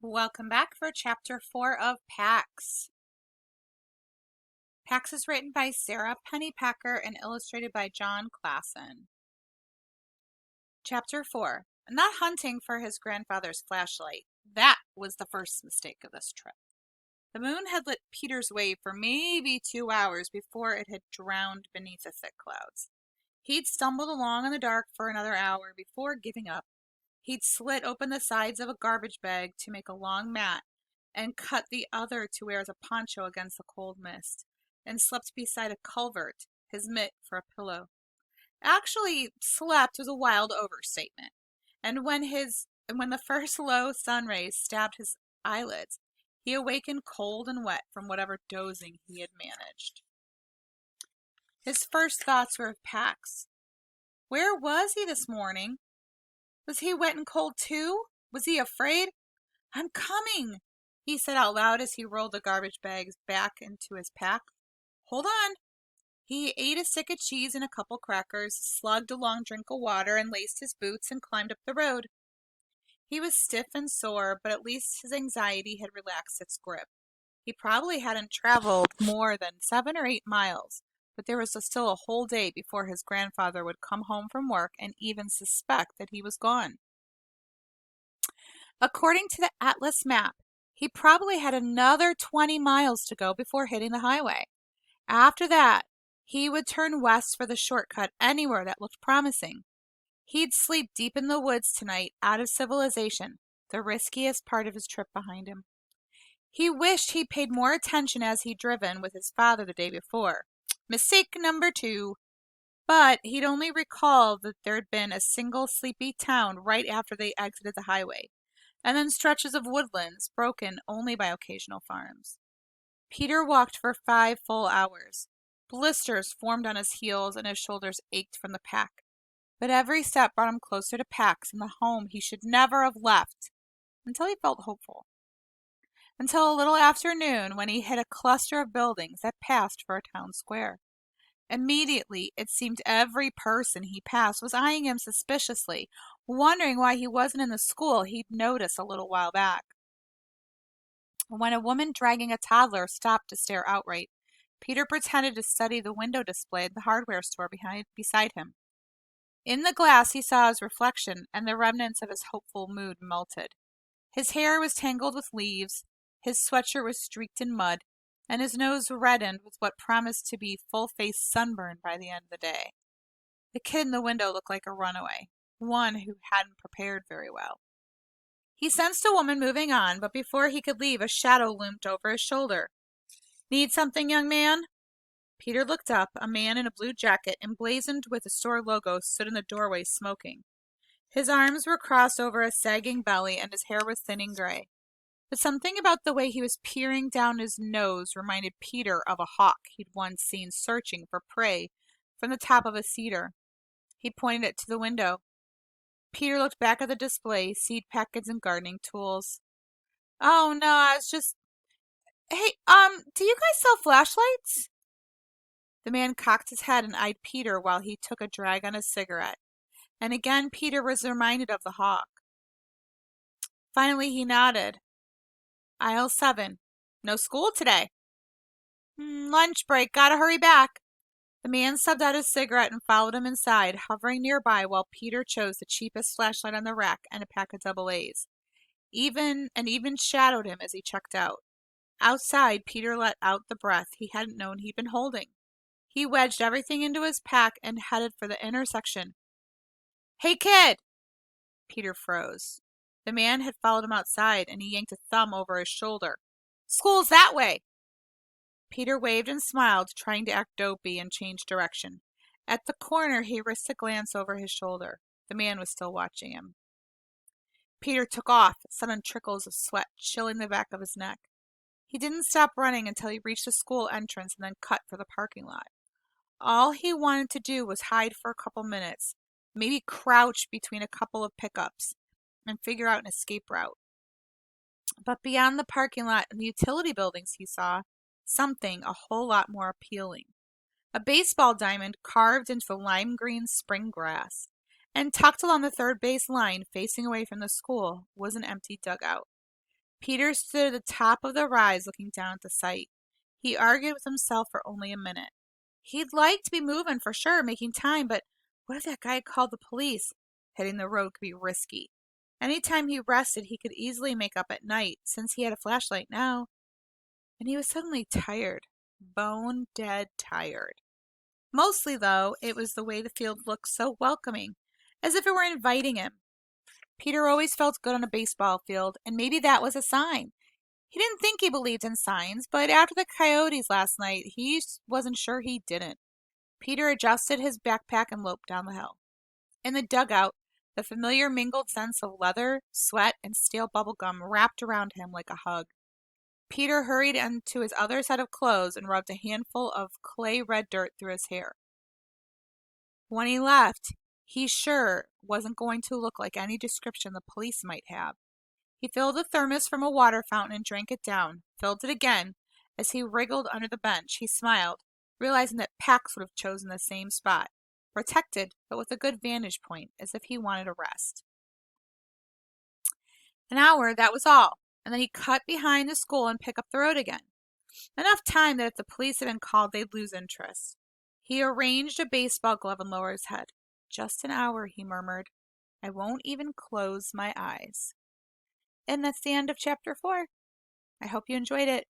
Welcome back for Chapter 4 of Pax. Pax is written by Sarah Pennypacker and illustrated by John Klassen. Chapter 4. Not hunting for his grandfather's flashlight. That was the first mistake of this trip. The moon had lit Peter's way for maybe 2 hours before it had drowned beneath the thick clouds. He'd stumbled along in the dark for another hour before giving up. He'd slit open the sides of a garbage bag to make a long mat and cut the other to wear as a poncho against the cold mist, and slept beside a culvert, his mitt for a pillow. Actually, slept was a wild overstatement, and when the first low sun rays stabbed his eyelids, he awakened cold and wet from whatever dozing he had managed. His first thoughts were of Pax. Where was he this morning? Was he wet and cold too? Was he afraid? "I'm coming," he said out loud as he rolled the garbage bags back into his pack. "Hold on." He ate a stick of cheese and a couple crackers, slugged a long drink of water, and laced his boots and climbed up the road. He was stiff and sore, but at least his anxiety had relaxed its grip. He probably hadn't traveled more than 7 or 8 miles, but there was still a whole day before his grandfather would come home from work and even suspect that he was gone. According to the Atlas map, he probably had another 20 miles to go before hitting the highway. After that, he would turn west for the shortcut anywhere that looked promising. He'd sleep deep in the woods tonight, out of civilization, the riskiest part of his trip behind him. He wished he'd paid more attention as he'd driven with his father the day before. Mistake number 2. But he'd only recalled that there'd been a single sleepy town right after they exited the highway, and then stretches of woodlands broken only by occasional farms. Peter walked for 5 full hours. Blisters formed on his heels and his shoulders ached from the pack. But every step brought him closer to Pax and the home he should never have left, until he felt hopeful. Until a little after noon, when he hit a cluster of buildings that passed for a town square. Immediately, it seemed every person he passed was eyeing him suspiciously, wondering why he wasn't in the school he'd noticed a little while back. When a woman dragging a toddler stopped to stare outright, Peter pretended to study the window display at the hardware store beside him. In the glass he saw his reflection, and the remnants of his hopeful mood melted. His hair was tangled with leaves, his sweatshirt was streaked in mud, and his nose reddened with what promised to be full-face sunburn by the end of the day. The kid in the window looked like a runaway, one who hadn't prepared very well. He sensed a woman moving on, but before he could leave, a shadow loomed over his shoulder. "Need something, young man?" Peter looked up. A man in a blue jacket, emblazoned with the store logo, stood in the doorway smoking. His arms were crossed over a sagging belly, and his hair was thinning gray. But something about the way he was peering down his nose reminded Peter of a hawk he'd once seen searching for prey from the top of a cedar. He pointed it to the window. Peter looked back at the display, seed packets and gardening tools. "Oh, no, I was just... Hey, do you guys sell flashlights?" The man cocked his head and eyed Peter while he took a drag on his cigarette. And again Peter was reminded of the hawk. Finally he nodded. "Aisle 7. No school today." "Lunch break. Gotta hurry back." The man stubbed out his cigarette and followed him inside, hovering nearby while Peter chose the cheapest flashlight on the rack and a pack of double A's. Even shadowed him as he checked out. Outside, Peter let out the breath he hadn't known he'd been holding. He wedged everything into his pack and headed for the intersection. "Hey, kid!" Peter froze. The man had followed him outside, and he yanked a thumb over his shoulder. "School's that way." Peter waved and smiled, trying to act dopey and change direction. At the corner, he risked a glance over his shoulder. The man was still watching him. Peter took off, sudden trickles of sweat chilling the back of his neck. He didn't stop running until he reached the school entrance and then cut for the parking lot. All he wanted to do was hide for a couple minutes, maybe crouch between a couple of pickups, and figure out an escape route. But beyond the parking lot and the utility buildings he saw something a whole lot more appealing. A baseball diamond carved into the lime green spring grass, and tucked along the third base line facing away from the school was an empty dugout. Peter stood at the top of the rise looking down at the sight. He argued with himself for only a minute. He'd like to be moving for sure, making time, but what if that guy had called the police? Hitting the road could be risky. Any time he rested, he could easily make up at night, since he had a flashlight now. And he was suddenly tired. Bone dead tired. Mostly, though, it was the way the field looked so welcoming, as if it were inviting him. Peter always felt good on a baseball field, and maybe that was a sign. He didn't think he believed in signs, but after the Coyotes last night, he wasn't sure he didn't. Peter adjusted his backpack and loped down the hill. In the dugout, the familiar mingled scents of leather, sweat, and stale bubble gum wrapped around him like a hug. Peter hurried into his other set of clothes and rubbed a handful of clay-red dirt through his hair. When he left, he sure wasn't going to look like any description the police might have. He filled a thermos from a water fountain and drank it down, filled it again. As he wriggled under the bench, he smiled, realizing that Pax would have chosen the same spot, protected but with a good vantage point, as if he wanted a rest. An hour, that was all, and then he cut behind the school and picked up the road again. Enough time that if the police had been called, they'd lose interest. He arranged a baseball glove and lowered his head. Just an hour, he murmured. I won't even close my eyes. And that's the end of chapter 4. I hope you enjoyed it.